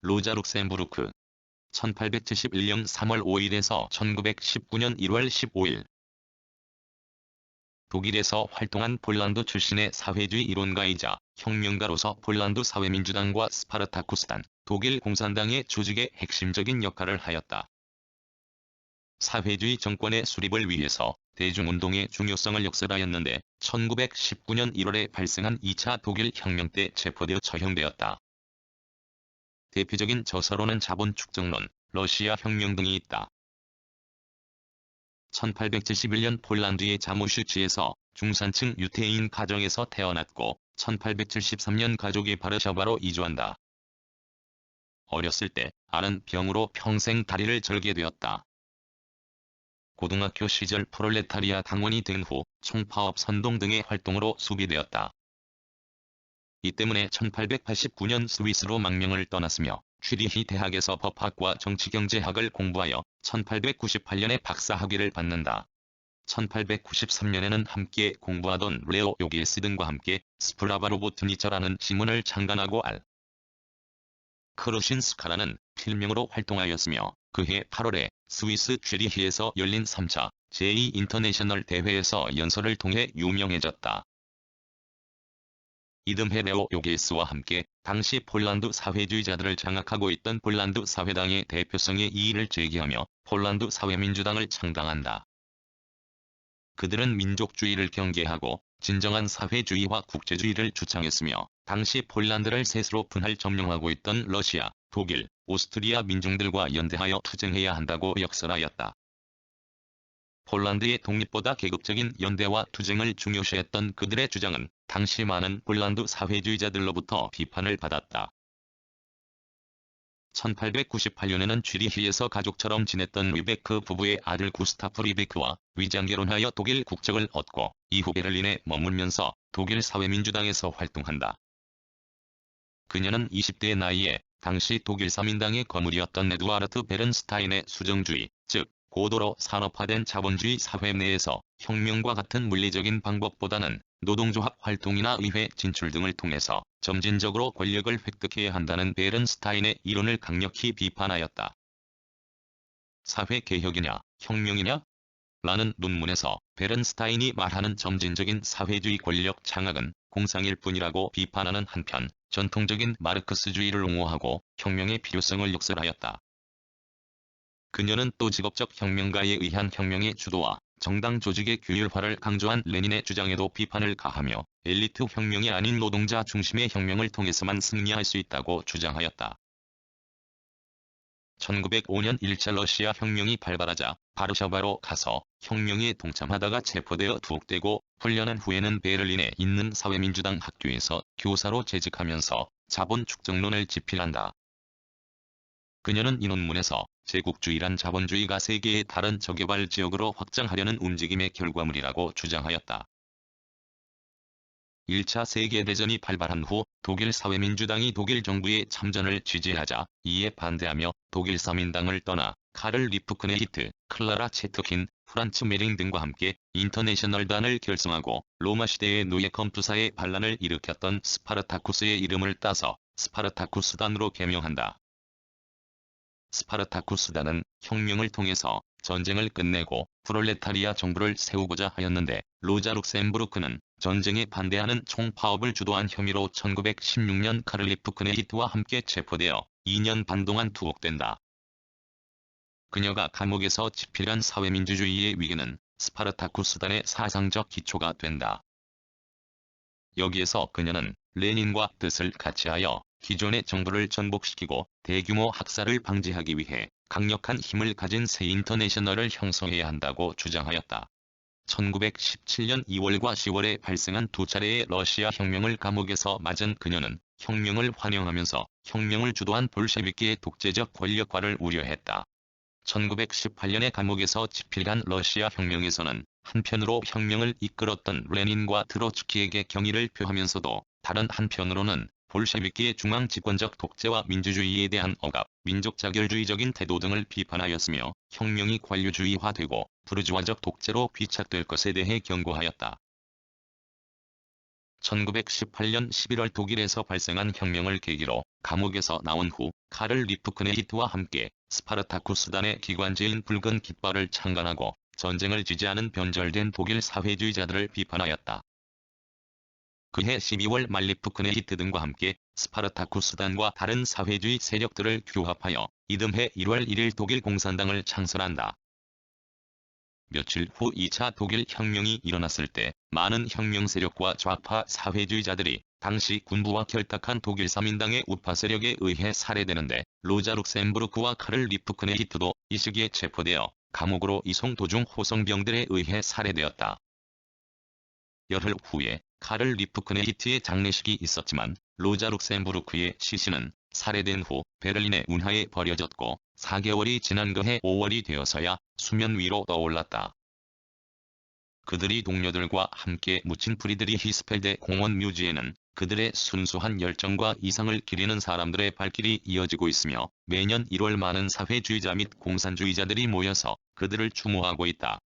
로자 룩셈부르크 1871년 3월 5일에서 1919년 1월 15일 독일에서 활동한 폴란드 출신의 사회주의 이론가이자 혁명가로서 폴란드 사회민주당과 스파르타쿠스단, 독일 공산당의 조직에 핵심적인 역할을 하였다. 사회주의 정권의 수립을 위해서 대중운동의 중요성을 역설하였는데 1919년 1월에 발생한 2차 독일 혁명 때 체포되어 처형되었다. 대표적인 저서로는 자본 축적론, 러시아 혁명 등이 있다. 1871년 폴란드의 자무슈치에서 중산층 유태인 가정에서 태어났고 1873년 가족이 바르샤바로 이주한다. 어렸을 때 아는 병으로 평생 다리를 절게 되었다. 고등학교 시절 프롤레타리아 당원이 된 후 총파업 선동 등의 활동으로 수비되었다. 이 때문에 1889년 스위스로 망명을 떠났으며 취리히 대학에서 법학과 정치경제학을 공부하여 1898년에 박사학위를 받는다. 1893년에는 함께 공부하던 레오 요길스 등과 함께 스프라바로보트니처라는 신문을 창간하고 알. 크루신스카라는 필명으로 활동하였으며 그해 8월에 스위스 취리히에서 열린 3차 제2인터내셔널 대회에서 연설을 통해 유명해졌다. 이듬해 레오 요길스와 함께 당시 폴란드 사회주의자들을 장악하고 있던 폴란드 사회당의 대표성의 이의를 제기하며 폴란드 사회민주당을 창당한다. 그들은 민족주의를 경계하고 진정한 사회주의와 국제주의를 주창했으며 당시 폴란드를 셋으로 분할 점령하고 있던 러시아, 독일, 오스트리아 민중들과 연대하여 투쟁해야 한다고 역설하였다. 폴란드의 독립보다 계급적인 연대와 투쟁을 중요시했던 그들의 주장은 당시 많은 폴란드 사회주의자들로부터 비판을 받았다. 1898년에는 취리히에서 가족처럼 지냈던 리베크 부부의 아들 구스타프 리베크와 위장결혼하여 독일 국적을 얻고 이후 베를린에 머물면서 독일 사회민주당에서 활동한다. 그녀는 20대의 나이에 당시 독일 사민당의 거물이었던 에두아르트 베른스타인의 수정주의, 즉 고도로 산업화된 자본주의 사회 내에서 혁명과 같은 물리적인 방법보다는 노동조합 활동이나 의회 진출 등을 통해서 점진적으로 권력을 획득해야 한다는 베른스타인의 이론을 강력히 비판하였다. 사회개혁이냐, 혁명이냐? 라는 논문에서 베른스타인이 말하는 점진적인 사회주의 권력 장악은 공상일 뿐이라고 비판하는 한편 전통적인 마르크스주의를 옹호하고 혁명의 필요성을 역설하였다. 그녀는 또 직업적 혁명가에 의한 혁명의 주도와 정당 조직의 규율화를 강조한 레닌의 주장에도 비판을 가하며 엘리트 혁명이 아닌 노동자 중심의 혁명을 통해서만 승리할 수 있다고 주장하였다. 1905년 1차 러시아 혁명이 발발하자 바르샤바로 가서 혁명에 동참하다가 체포되어 투옥되고 훈련한 후에는 베를린에 있는 사회민주당 학교에서 교사로 재직하면서 자본 축적론을 집필한다. 그녀는 이 논문에서 제국주의란 자본주의가 세계의 다른 저개발 지역으로 확장하려는 움직임의 결과물이라고 주장하였다. 1차 세계대전이 발발한 후 독일 사회민주당이 독일 정부의 참전을 지지하자 이에 반대하며 독일 사민당을 떠나 카를 리프크네히트, 클라라 체트킨, 프란츠 메링 등과 함께 인터내셔널단을 결성하고 로마 시대의 노예 검투사의 반란을 일으켰던 스파르타쿠스의 이름을 따서 스파르타쿠스단으로 개명한다. 스파르타쿠스단은 혁명을 통해서 전쟁을 끝내고 프롤레타리아 정부를 세우고자 하였는데 로자 룩셈부르크는 전쟁에 반대하는 총파업을 주도한 혐의로 1916년 카를 리프크네히트와 함께 체포되어 2년 반 동안 투옥된다. 그녀가 감옥에서 집필한 사회민주주의의 위기는 스파르타쿠스단의 사상적 기초가 된다. 여기에서 그녀는 레닌과 뜻을 같이하여 기존의 정부를 전복시키고 대규모 학살을 방지하기 위해 강력한 힘을 가진 새 인터내셔널을 형성해야 한다고 주장하였다. 1917년 2월과 10월에 발생한 두 차례의 러시아 혁명을 감옥에서 맞은 그녀는 혁명을 환영하면서 혁명을 주도한 볼셰비키의 독재적 권력화를 우려했다. 1918년에 감옥에서 집필한 러시아 혁명에서는 한편으로 혁명을 이끌었던 레닌과 트로츠키에게 경의를 표하면서도 다른 한편으로는 볼셰비키의 중앙집권적 독재와 민주주의에 대한 억압, 민족 자결주의적인 태도 등을 비판하였으며 혁명이 관료주의화되고 부르주아적 독재로 귀착될 것에 대해 경고하였다. 1918년 11월 독일에서 발생한 혁명을 계기로 감옥에서 나온 후 카를 리프크네히트와 함께 스파르타쿠스단의 기관지인 붉은 깃발을 창간하고 전쟁을 지지하는 변절된 독일 사회주의자들을 비판하였다. 그해 12월 말 리프크네히트 등과 함께 스파르타쿠스단과 다른 사회주의 세력들을 규합하여 이듬해 1월 1일 독일 공산당을 창설한다. 며칠 후 2차 독일 혁명이 일어났을 때 많은 혁명 세력과 좌파 사회주의자들이 당시 군부와 결탁한 독일 사민당의 우파 세력에 의해 살해되는데 로자 룩셈부르크와 카를 리프크네히트도 이 시기에 체포되어 감옥으로 이송 도중 호송병들에 의해 살해되었다. 열흘 후에 카를 리프크네히트의 장례식이 있었지만 로자 룩셈부르크의 시신은 살해된 후 베를린의 운하에 버려졌고 4개월이 지난 그해 5월이 되어서야 수면 위로 떠올랐다. 그들이 동료들과 함께 묻힌 프리드리히 히스펠대 공원 묘지에는 그들의 순수한 열정과 이상을 기리는 사람들의 발길이 이어지고 있으며 매년 1월 많은 사회주의자 및 공산주의자들이 모여서 그들을 추모하고 있다.